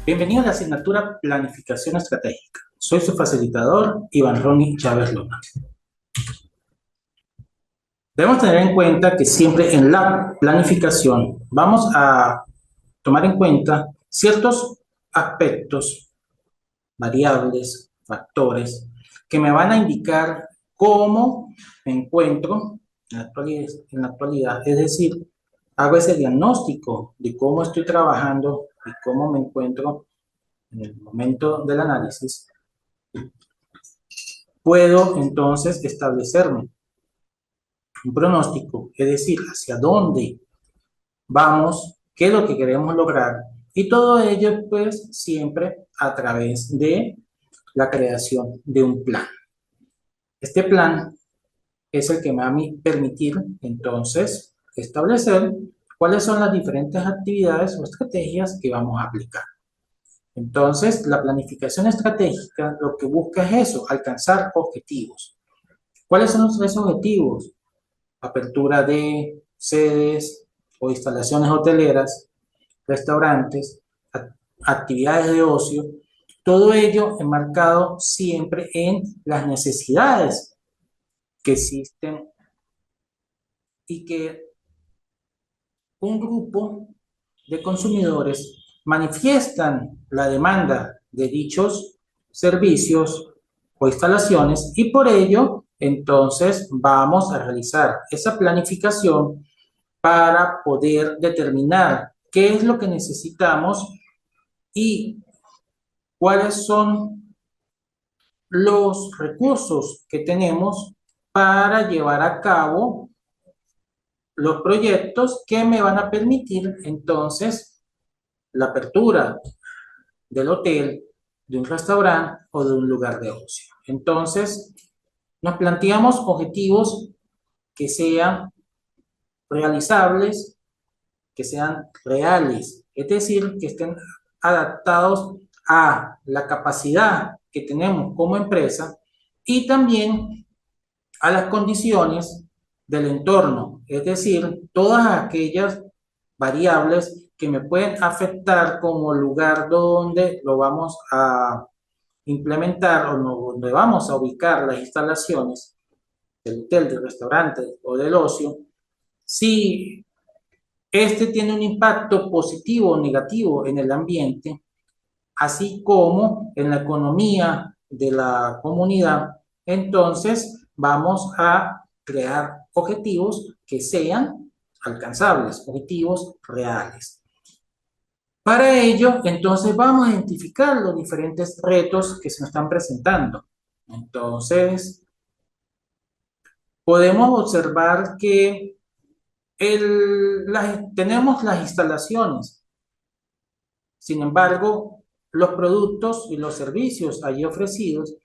Bienvenido a la asignatura Planificación Estratégica. Soy su facilitador, Iván Ronnie Chávez Luna. Debemos tener en cuenta que siempre en la planificación vamos a tomar en cuenta ciertos aspectos, variables, factores, que me van a indicar cómo me encuentro en la actualidad. Es decir, hago ese diagnóstico de cómo estoy trabajando y cómo me encuentro en el momento del análisis. Puedo entonces establecerme un pronóstico, es decir, hacia dónde vamos, qué es lo que queremos lograr, y todo ello pues siempre a través de la creación de un plan. Este plan es el que me va a permitir entonces establecer cuáles son las diferentes actividades o estrategias que vamos a aplicar. Entonces, la planificación estratégica lo que busca es eso, alcanzar objetivos. ¿Cuáles son esos objetivos? Apertura de sedes o instalaciones hoteleras, restaurantes, actividades de ocio, todo ello enmarcado siempre en las necesidades que existen y que un grupo de consumidores manifiestan la demanda de dichos servicios o instalaciones, y por ello entonces vamos a realizar esa planificación para poder determinar qué es lo que necesitamos y cuáles son los recursos que tenemos para llevar a cabo los proyectos que me van a permitir entonces la apertura del hotel, de un restaurante o de un lugar de ocio. Entonces, nos planteamos objetivos que sean realizables, que sean reales, es decir, que estén adaptados a la capacidad que tenemos como empresa y también a las condiciones del entorno, es decir, todas aquellas variables que me pueden afectar como lugar donde lo vamos a implementar o donde vamos a ubicar las instalaciones del hotel, del restaurante o del ocio. Si este tiene un impacto positivo o negativo en el ambiente, así como en la economía de la comunidad, entonces vamos a crear objetivos que sean alcanzables, objetivos reales. Para ello, entonces vamos a identificar los diferentes retos que se nos están presentando. Entonces, podemos observar que tenemos las instalaciones. Sin embargo, los productos y los servicios allí ofrecidos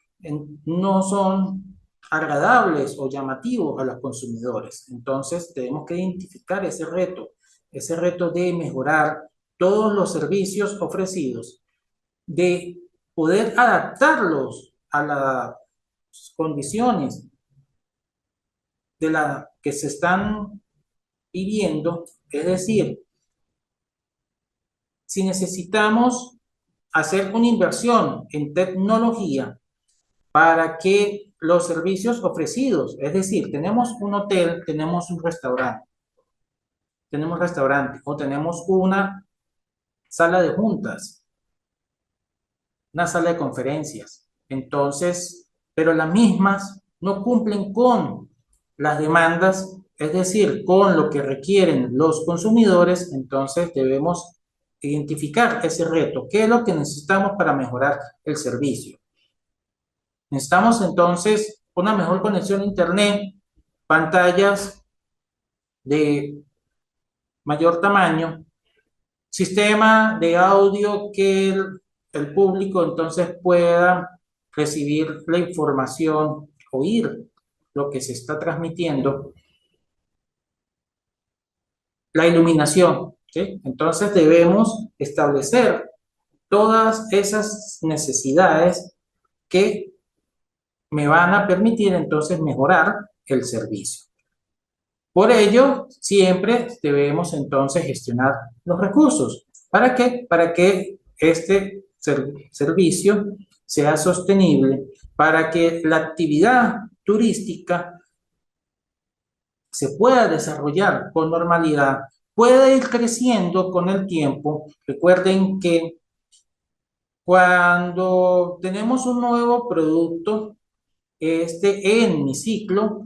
no son agradables o llamativos a los consumidores. Entonces, tenemos que identificar ese reto de mejorar todos los servicios ofrecidos, de poder adaptarlos a las condiciones de la que se están viviendo, es decir, si necesitamos hacer una inversión en tecnología para que los servicios ofrecidos, es decir, tenemos un hotel, tenemos un restaurante o tenemos una sala de juntas, una sala de conferencias. Entonces, pero las mismas no cumplen con las demandas, es decir, con lo que requieren los consumidores. Entonces debemos identificar ese reto, qué es lo que necesitamos para mejorar el servicio. Necesitamos entonces una mejor conexión a internet, pantallas de mayor tamaño, sistema de audio que el público entonces pueda recibir la información, oír lo que se está transmitiendo, la iluminación, ¿sí? Entonces debemos establecer todas esas necesidades que me van a permitir entonces mejorar el servicio. Por ello, siempre debemos entonces gestionar los recursos. ¿Para qué? Para que este servicio sea sostenible, para que la actividad turística se pueda desarrollar con normalidad, pueda ir creciendo con el tiempo. Recuerden que cuando tenemos un nuevo producto, en mi ciclo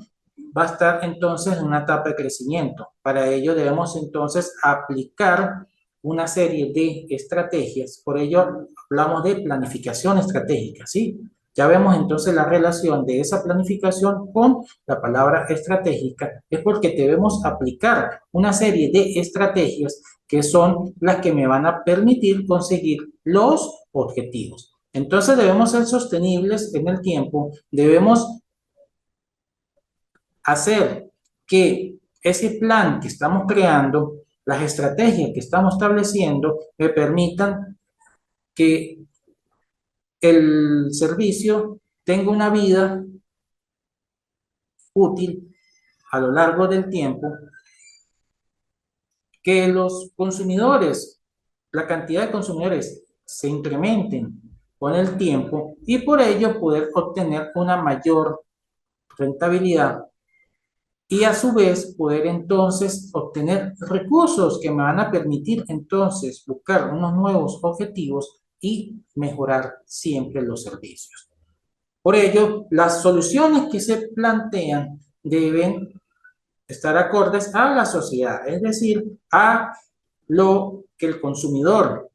va a estar entonces en una etapa de crecimiento. Para ello debemos entonces aplicar una serie de estrategias. Por ello hablamos de planificación estratégica, ¿sí? Ya vemos entonces la relación de esa planificación con la palabra estratégica. Es porque debemos aplicar una serie de estrategias que son las que me van a permitir conseguir los objetivos. Entonces debemos ser sostenibles en el tiempo, debemos hacer que ese plan que estamos creando, las estrategias que estamos estableciendo, me permitan que el servicio tenga una vida útil a lo largo del tiempo, que los consumidores, la cantidad de consumidores se incrementen con el tiempo y por ello poder obtener una mayor rentabilidad y a su vez poder entonces obtener recursos que me van a permitir entonces buscar unos nuevos objetivos y mejorar siempre los servicios. Por ello, las soluciones que se plantean deben estar acordes a la sociedad, es decir, a lo que el consumidor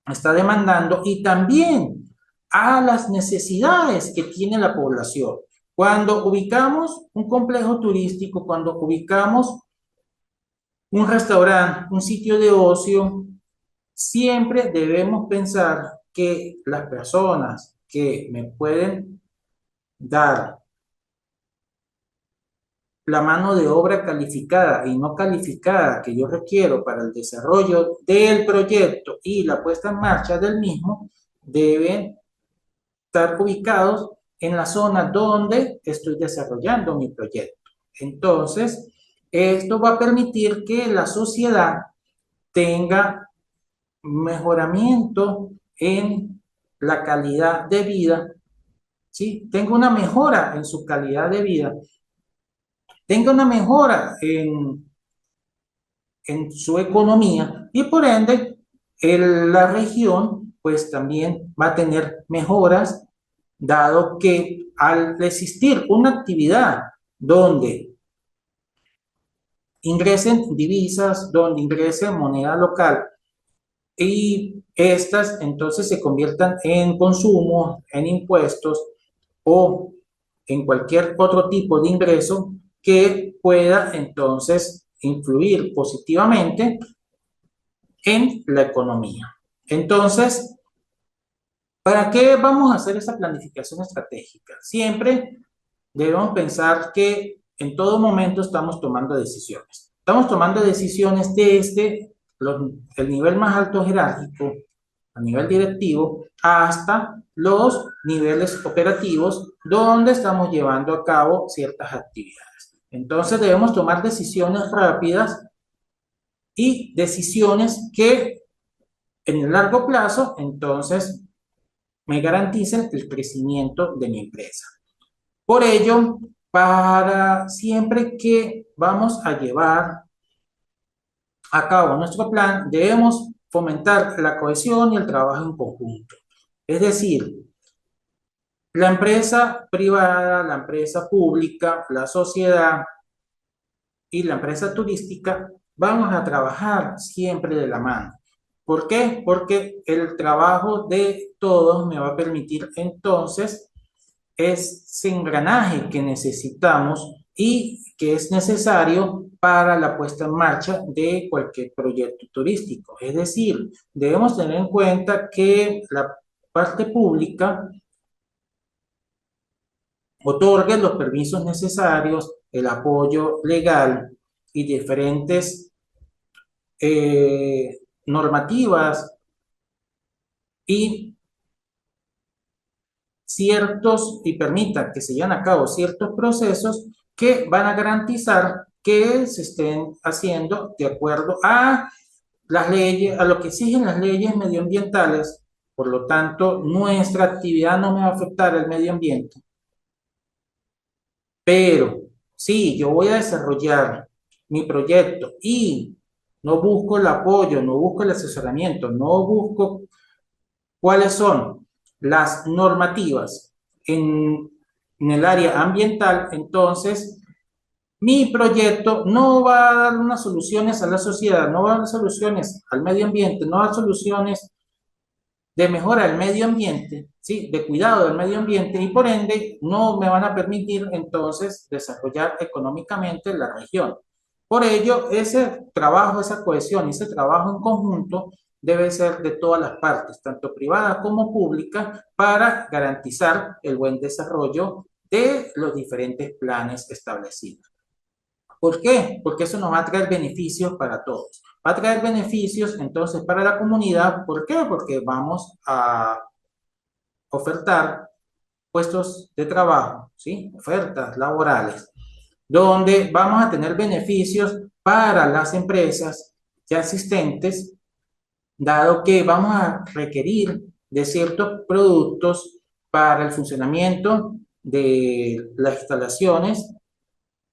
está demandando y también a las necesidades que tiene la población. Cuando ubicamos un complejo turístico, cuando ubicamos un restaurante, un sitio de ocio, siempre debemos pensar que las personas que me pueden dar la mano de obra calificada y no calificada que yo requiero para el desarrollo del proyecto y la puesta en marcha del mismo, deben estar ubicados en la zona donde estoy desarrollando mi proyecto. Entonces, esto va a permitir que la sociedad tenga mejoramiento en la calidad de vida, ¿sí? Tenga una mejora en su calidad de vida, tenga una mejora en su economía y por ende la región pues también va a tener mejoras, dado que al existir una actividad donde ingresen divisas, donde ingrese moneda local y estas entonces se conviertan en consumo, en impuestos o en cualquier otro tipo de ingreso que pueda entonces influir positivamente en la economía. Entonces, ¿para qué vamos a hacer esa planificación estratégica? Siempre debemos pensar que en todo momento estamos tomando decisiones. Estamos tomando decisiones desde el nivel más alto jerárquico, a nivel directivo, hasta los niveles operativos donde estamos llevando a cabo ciertas actividades. Entonces debemos tomar decisiones rápidas y decisiones que en el largo plazo, entonces, me garanticen el crecimiento de mi empresa. Por ello, para siempre que vamos a llevar a cabo nuestro plan, debemos fomentar la cohesión y el trabajo en conjunto. Es decir, la empresa privada, la empresa pública, la sociedad y la empresa turística vamos a trabajar siempre de la mano. ¿Por qué? Porque el trabajo de todos me va a permitir entonces ese engranaje que necesitamos y que es necesario para la puesta en marcha de cualquier proyecto turístico. Es decir, debemos tener en cuenta que la parte pública otorgue los permisos necesarios, el apoyo legal y diferentes normativas y y permita que se lleven a cabo ciertos procesos que van a garantizar que se estén haciendo de acuerdo a las leyes, a lo que exigen las leyes medioambientales, por lo tanto, nuestra actividad no me va a afectar el medio ambiente, pero si yo voy a desarrollar mi proyecto y no busco el apoyo, no busco el asesoramiento, no busco cuáles son las normativas en el área ambiental, entonces mi proyecto no va a dar unas soluciones a la sociedad, no va a dar soluciones al medio ambiente, no va a dar soluciones de mejora del medio ambiente, ¿sí? De cuidado del medio ambiente y por ende no me van a permitir entonces desarrollar económicamente la región. Por ello, ese trabajo, esa cohesión, ese trabajo en conjunto debe ser de todas las partes, tanto privada como pública, para garantizar el buen desarrollo de los diferentes planes establecidos. ¿Por qué? Porque eso nos va a traer beneficios para todos. Va a traer beneficios entonces para la comunidad. ¿Por qué? Porque vamos a ofertar puestos de trabajo, ¿sí? Ofertas laborales, donde vamos a tener beneficios para las empresas ya existentes, dado que vamos a requerir de ciertos productos para el funcionamiento de las instalaciones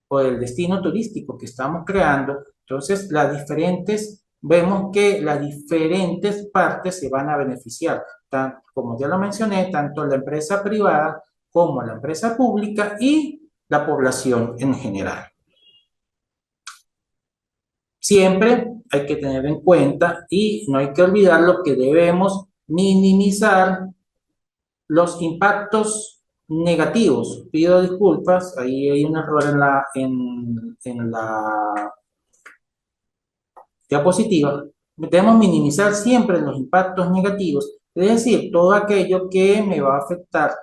o del destino turístico que estamos creando. Entonces, vemos que las diferentes partes se van a beneficiar, como ya lo mencioné, tanto la empresa privada como la empresa pública y la población en general. Siempre hay que tener en cuenta y no hay que olvidar lo que debemos minimizar los impactos negativos. Pido disculpas, ahí hay un error en la diapositiva. Debemos minimizar siempre los impactos negativos, es decir, todo aquello que me va a afectar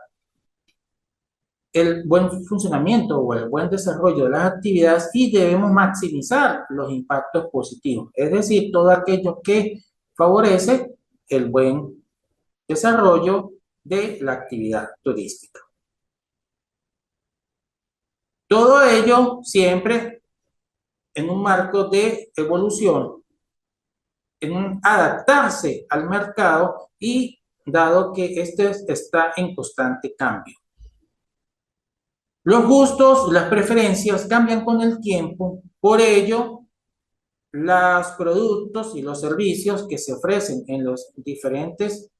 el buen funcionamiento o el buen desarrollo de las actividades y debemos maximizar los impactos positivos, es decir, todo aquello que favorece el buen desarrollo de la actividad turística. Todo ello siempre en un marco de evolución, en adaptarse al mercado y dado que este está en constante cambio. Los gustos, las preferencias cambian con el tiempo, por ello, los productos y los servicios que se ofrecen en las diferentes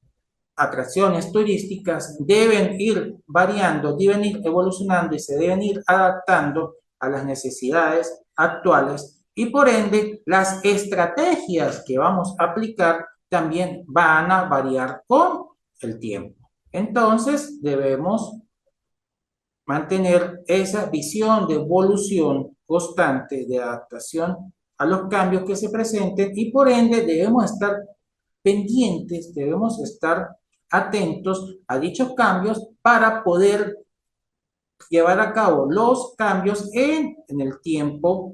atracciones turísticas deben ir variando, deben ir evolucionando y se deben ir adaptando a las necesidades actuales y por ende las estrategias que vamos a aplicar también van a variar con el tiempo. Entonces debemos mantener esa visión de evolución constante, de adaptación a los cambios que se presenten y por ende debemos estar pendientes, debemos estar atentos a dichos cambios para poder llevar a cabo los cambios en el tiempo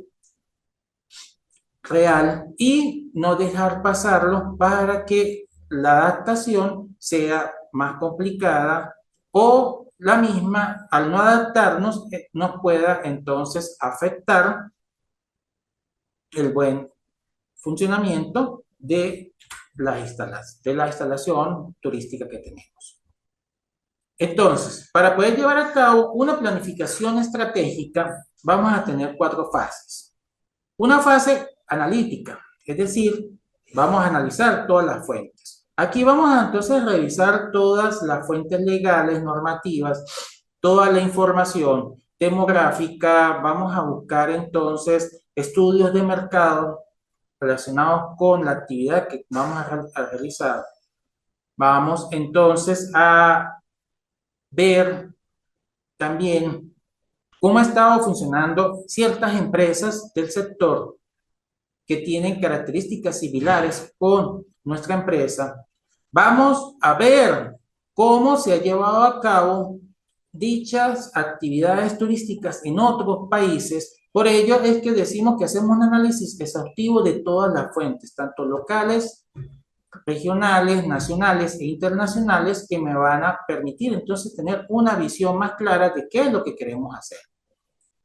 real y no dejar pasarlo para que la adaptación sea más complicada o la misma, al no adaptarnos, nos pueda entonces afectar el buen funcionamiento de la instalación turística que tenemos. Entonces, para poder llevar a cabo una planificación estratégica, vamos a tener 4 fases. Una fase analítica, es decir, vamos a analizar todas las fuentes. Aquí vamos a entonces revisar todas las fuentes legales, normativas, toda la información demográfica, vamos a buscar entonces estudios de mercado relacionados con la actividad que vamos a realizar. Vamos entonces a ver también cómo ha estado funcionando ciertas empresas del sector que tienen características similares con nuestra empresa. Vamos a ver cómo se ha llevado a cabo dichas actividades turísticas en otros países. Por ello es que decimos que hacemos un análisis exhaustivo de todas las fuentes, tanto locales, regionales, nacionales e internacionales, que me van a permitir entonces tener una visión más clara de qué es lo que queremos hacer.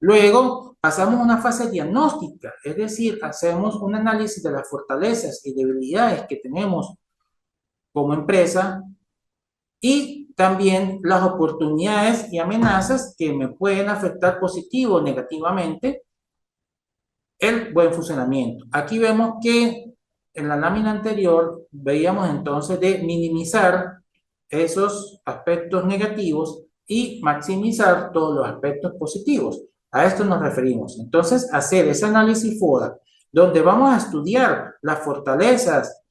Luego pasamos a una fase diagnóstica, es decir, hacemos un análisis de las fortalezas y debilidades que tenemos como empresa y también las oportunidades y amenazas que me pueden afectar positivo o negativamente el buen funcionamiento. Aquí vemos que en la lámina anterior veíamos entonces de minimizar esos aspectos negativos y maximizar todos los aspectos positivos. A esto nos referimos. Entonces, hacer ese análisis FODA, donde vamos a estudiar las fortalezas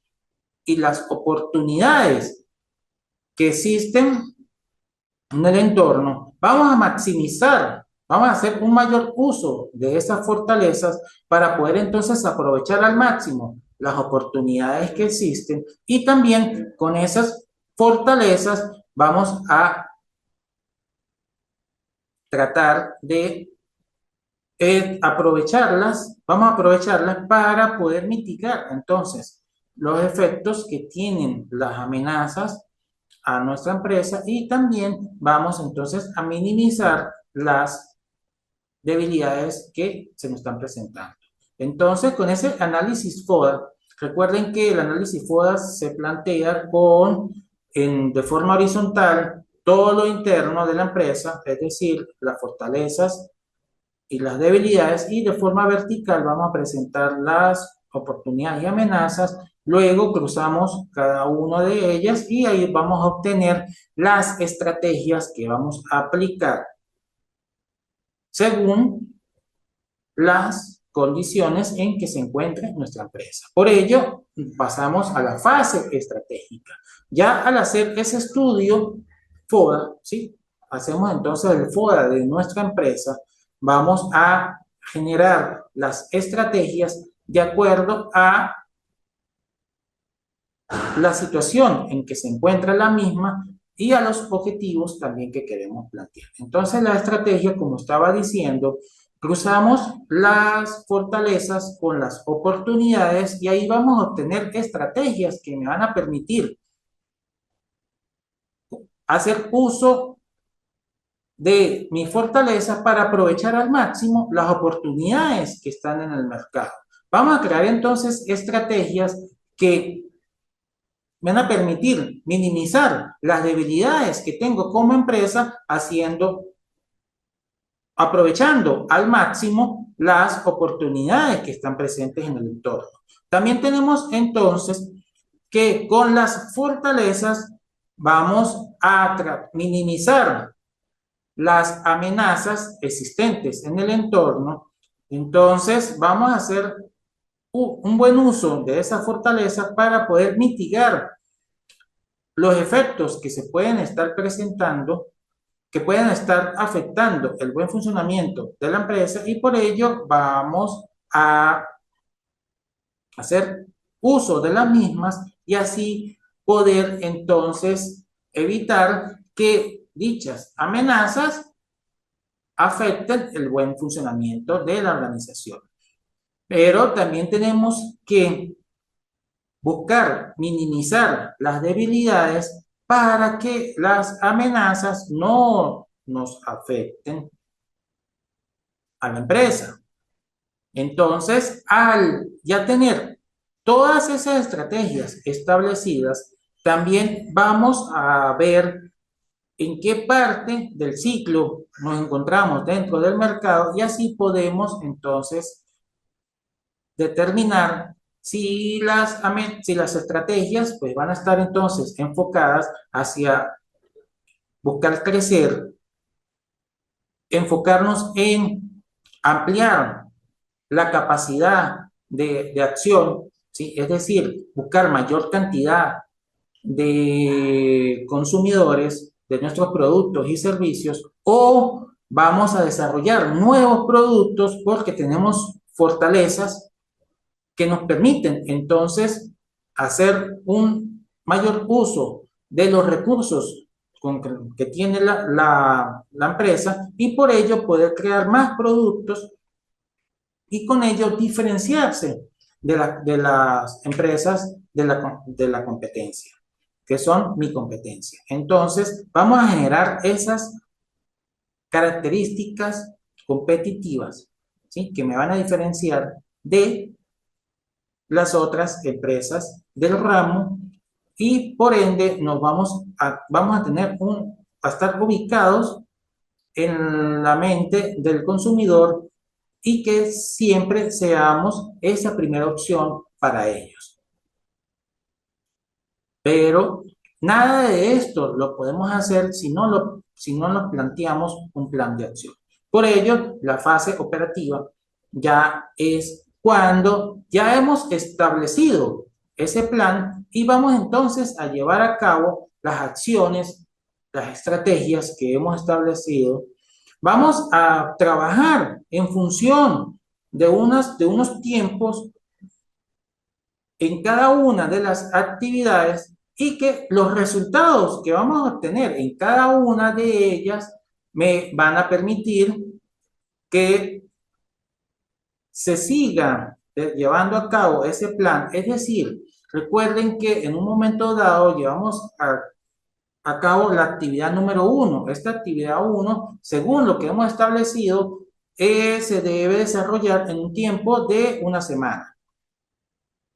y las oportunidades que existen en el entorno, vamos a maximizar, vamos a hacer un mayor uso de esas fortalezas para poder entonces aprovechar al máximo las oportunidades que existen y también con esas fortalezas vamos a tratar de aprovecharlas, vamos a aprovecharlas para poder mitigar entonces los efectos que tienen las amenazas a nuestra empresa y también vamos entonces a minimizar las debilidades que se nos están presentando. Entonces, con ese análisis FODA, recuerden que el análisis FODA se plantea de forma horizontal todo lo interno de la empresa, es decir, las fortalezas y las debilidades, y de forma vertical vamos a presentar las oportunidades y amenazas. Luego cruzamos cada una de ellas y ahí vamos a obtener las estrategias que vamos a aplicar según las condiciones en que se encuentre nuestra empresa. Por ello, pasamos a la fase estratégica. Ya al hacer ese estudio FODA, ¿sí? Hacemos entonces el FODA de nuestra empresa, vamos a generar las estrategias de acuerdo a la situación en que se encuentra la misma y a los objetivos también que queremos plantear. Entonces, la estrategia, como estaba diciendo, cruzamos las fortalezas con las oportunidades y ahí vamos a obtener estrategias que me van a permitir hacer uso de mi fortaleza para aprovechar al máximo las oportunidades que están en el mercado. Vamos a crear entonces estrategias que me van a permitir minimizar las debilidades que tengo como empresa aprovechando al máximo las oportunidades que están presentes en el entorno. También tenemos entonces que con las fortalezas vamos a minimizar las amenazas existentes en el entorno. Entonces vamos a hacer un buen uso de esa fortaleza para poder mitigar los efectos que se pueden estar presentando, que pueden estar afectando el buen funcionamiento de la empresa y por ello vamos a hacer uso de las mismas y así poder entonces evitar que dichas amenazas afecten el buen funcionamiento de la organización. Pero también tenemos que buscar minimizar las debilidades para que las amenazas no nos afecten a la empresa. Entonces, al ya tener todas esas estrategias establecidas, también vamos a ver en qué parte del ciclo nos encontramos dentro del mercado y así podemos entonces determinar si las estrategias pues, van a estar entonces enfocadas hacia buscar crecer, enfocarnos en ampliar la capacidad de acción, ¿sí? Es decir, buscar mayor cantidad de consumidores de nuestros productos y servicios o vamos a desarrollar nuevos productos porque tenemos fortalezas que nos permiten entonces hacer un mayor uso de los recursos que tiene la empresa y por ello poder crear más productos y con ello diferenciarse de las empresas de la competencia, que son mi competencia. Entonces, vamos a generar esas características competitivas, ¿sí? Que me van a diferenciar de las otras empresas del ramo y por ende nos vamos a tener a estar ubicados en la mente del consumidor y que siempre seamos esa primera opción para ellos. Pero nada de esto lo podemos hacer si no nos planteamos un plan de acción. Por ello, la fase operativa ya es cuando ya hemos establecido ese plan y vamos entonces a llevar a cabo las acciones, las estrategias que hemos establecido. Vamos a trabajar en función de unos tiempos en cada una de las actividades y que los resultados que vamos a obtener en cada una de ellas me van a permitir que se siga llevando a cabo ese plan. Es decir, recuerden que en un momento dado llevamos a cabo la actividad número 1. Esta actividad 1, según lo que hemos establecido, se debe desarrollar en un tiempo de una semana.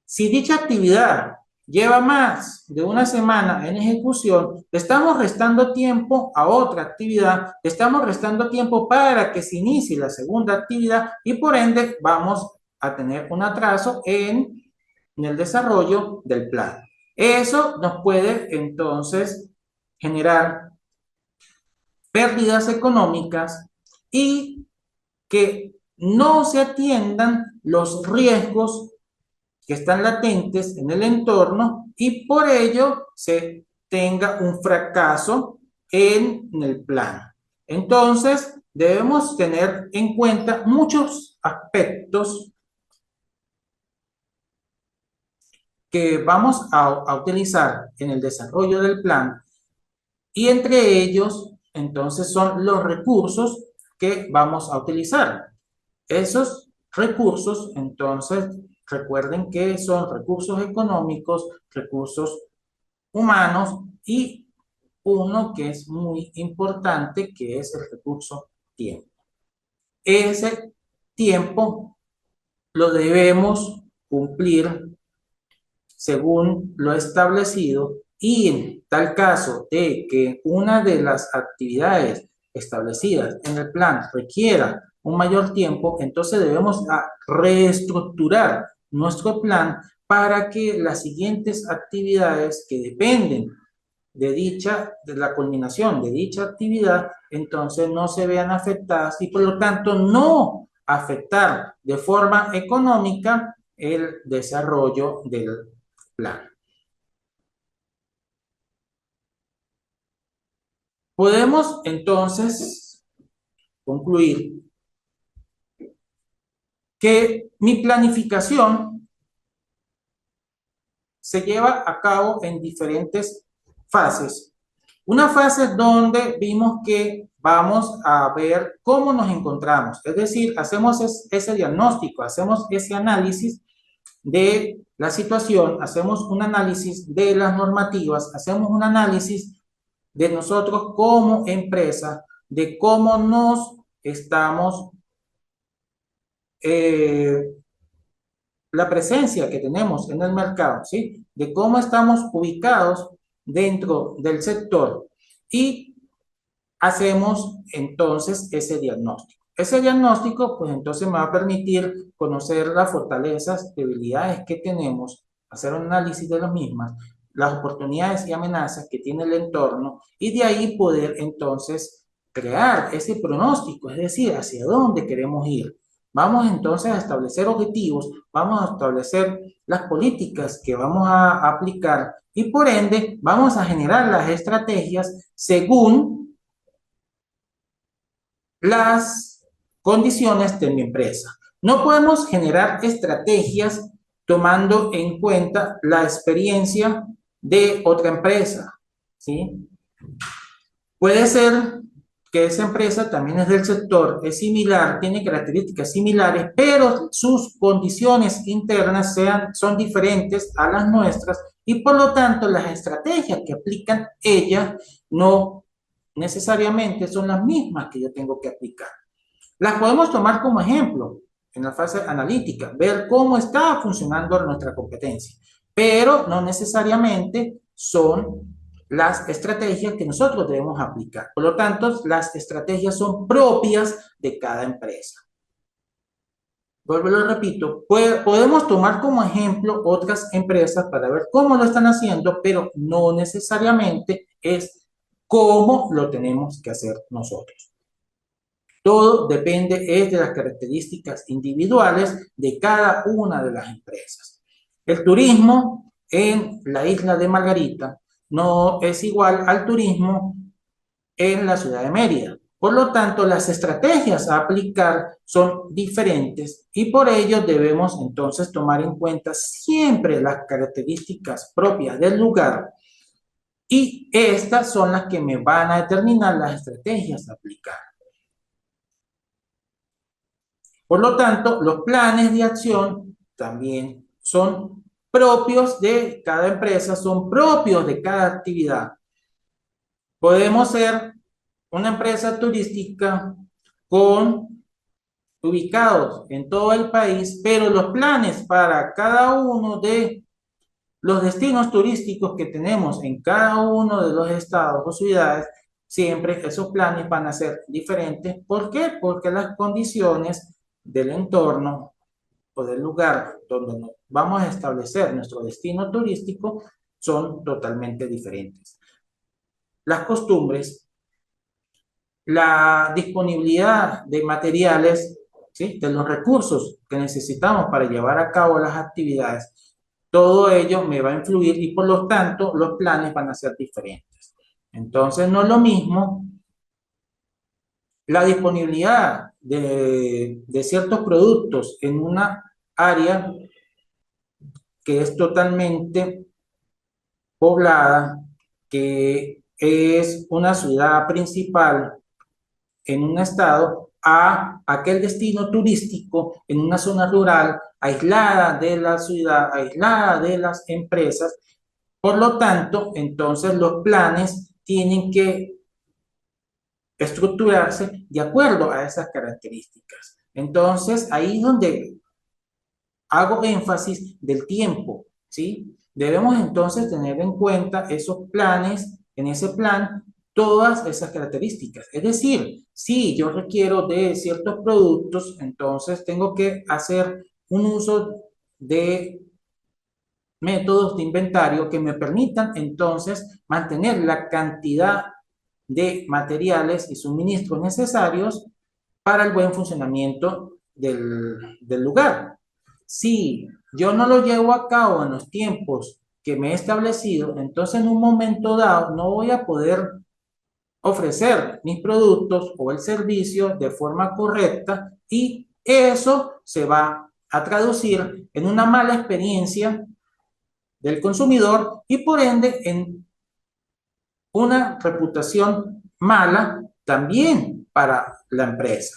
Si dicha actividad lleva más de una semana en ejecución, le estamos restando tiempo a otra actividad, le estamos restando tiempo para que se inicie la segunda actividad y por ende vamos a tener un atraso en el desarrollo del plan. Eso nos puede entonces generar pérdidas económicas y que no se atiendan los riesgos que están latentes en el entorno y por ello se tenga un fracaso en el plan. Entonces, debemos tener en cuenta muchos aspectos que vamos a utilizar en el desarrollo del plan y entre ellos, entonces, son los recursos que vamos a utilizar. Esos recursos, entonces, recuerden que son recursos económicos, recursos humanos y uno que es muy importante, que es el recurso tiempo. Ese tiempo lo debemos cumplir según lo establecido y en tal caso de que una de las actividades establecidas en el plan requiera un mayor tiempo, entonces debemos reestructurar nuestro plan para que las siguientes actividades que dependen de la culminación de dicha actividad, entonces no se vean afectadas y por lo tanto no afectar de forma económica el desarrollo del plan. Podemos entonces concluir que mi planificación se lleva a cabo en diferentes fases. Una fase donde vimos que vamos a ver cómo nos encontramos, es decir, hacemos ese diagnóstico, hacemos ese análisis de la situación, hacemos un análisis de las normativas, hacemos un análisis de nosotros como empresa, de cómo nos estamos, la presencia que tenemos en el mercado, ¿sí? De cómo estamos ubicados dentro del sector y hacemos entonces ese diagnóstico. Ese diagnóstico, pues entonces me va a permitir conocer las fortalezas, debilidades que tenemos, hacer un análisis de las mismas, las oportunidades y amenazas que tiene el entorno y de ahí poder entonces crear ese pronóstico, es decir, hacia dónde queremos ir. Vamos entonces a establecer objetivos, vamos a establecer las políticas que vamos a aplicar y por ende vamos a generar las estrategias según las condiciones de mi empresa. No podemos generar estrategias tomando en cuenta la experiencia de otra empresa, ¿sí? Puede ser que esa empresa también es del sector, es similar, tiene características similares, pero sus condiciones internas son diferentes a las nuestras y por lo tanto las estrategias que aplican ellas no necesariamente son las mismas que yo tengo que aplicar. Las podemos tomar como ejemplo en la fase analítica, ver cómo está funcionando nuestra competencia, pero no necesariamente son las estrategias que nosotros debemos aplicar. Por lo tanto, las estrategias son propias de cada empresa. Vuelvo y lo repito, podemos tomar como ejemplo otras empresas para ver cómo lo están haciendo, pero no necesariamente es cómo lo tenemos que hacer nosotros. Todo depende de las características individuales de cada una de las empresas. El turismo en la isla de Margarita no es igual al turismo en la ciudad de Mérida. Por lo tanto, las estrategias a aplicar son diferentes y por ello debemos entonces tomar en cuenta siempre las características propias del lugar y estas son las que me van a determinar las estrategias a aplicar. Por lo tanto, los planes de acción también son propios de cada empresa, son propios de cada actividad. Podemos ser una empresa turística ubicados en todo el país, pero los planes para cada uno de los destinos turísticos que tenemos en cada uno de los estados o ciudades, siempre esos planes van a ser diferentes. ¿Por qué? Porque las condiciones del entorno o del lugar donde vamos a establecer nuestro destino turístico son totalmente diferentes. Las costumbres, la disponibilidad de materiales, ¿sí?, de los recursos que necesitamos para llevar a cabo las actividades, todo ello me va a influir y por lo tanto los planes van a ser diferentes. Entonces no es lo mismo la disponibilidad de ciertos productos en una área que es totalmente poblada, que es una ciudad principal en un estado, a aquel destino turístico en una zona rural, aislada de la ciudad, aislada de las empresas. Por lo tanto, entonces los planes tienen que estructurarse de acuerdo a esas características. Entonces, ahí es donde hago énfasis del tiempo, ¿sí? Debemos entonces tener en cuenta esos planes, en ese plan, todas esas características. Es decir, si yo requiero de ciertos productos, entonces tengo que hacer un uso de métodos de inventario que me permitan entonces mantener la cantidad de materiales y suministros necesarios para el buen funcionamiento del lugar. Si yo no lo llevo a cabo en los tiempos que me he establecido, entonces en un momento dado no voy a poder ofrecer mis productos o el servicio de forma correcta y eso se va a traducir en una mala experiencia del consumidor y por ende en una reputación mala también para la empresa.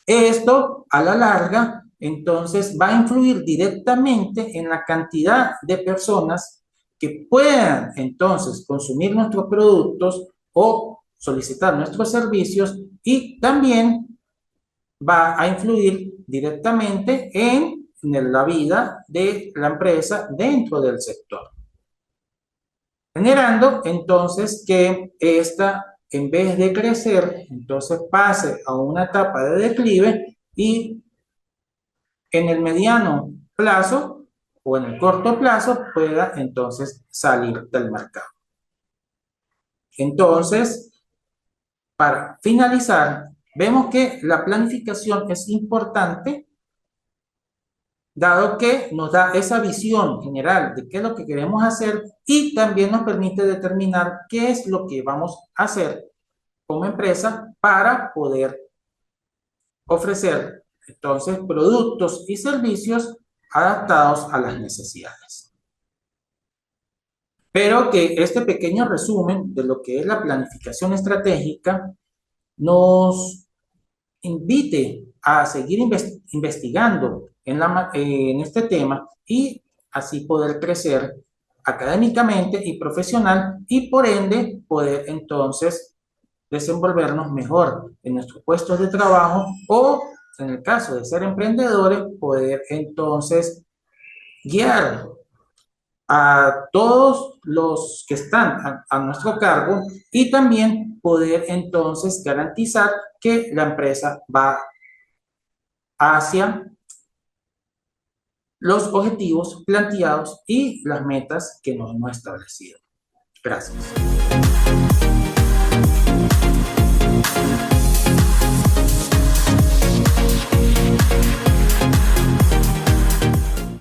Esto, a la larga, entonces va a influir directamente en la cantidad de personas que puedan entonces consumir nuestros productos o solicitar nuestros servicios y también va a influir directamente en la vida de la empresa dentro del sector. Generando entonces que esta, en vez de crecer, entonces pase a una etapa de declive y en el mediano plazo o en el corto plazo pueda entonces salir del mercado. Entonces, para finalizar, vemos que la planificación es importante dado que nos da esa visión general de qué es lo que queremos hacer y también nos permite determinar qué es lo que vamos a hacer como empresa para poder ofrecer entonces productos y servicios adaptados a las necesidades. Pero que este pequeño resumen de lo que es la planificación estratégica nos invite a seguir investigando en este tema y así poder crecer académicamente y profesional y por ende poder entonces desenvolvernos mejor en nuestros puestos de trabajo o, en el caso de ser emprendedores, poder entonces guiar a todos los que están a nuestro cargo y también poder entonces garantizar que la empresa va hacia los objetivos planteados y las metas que nos hemos establecido. Gracias.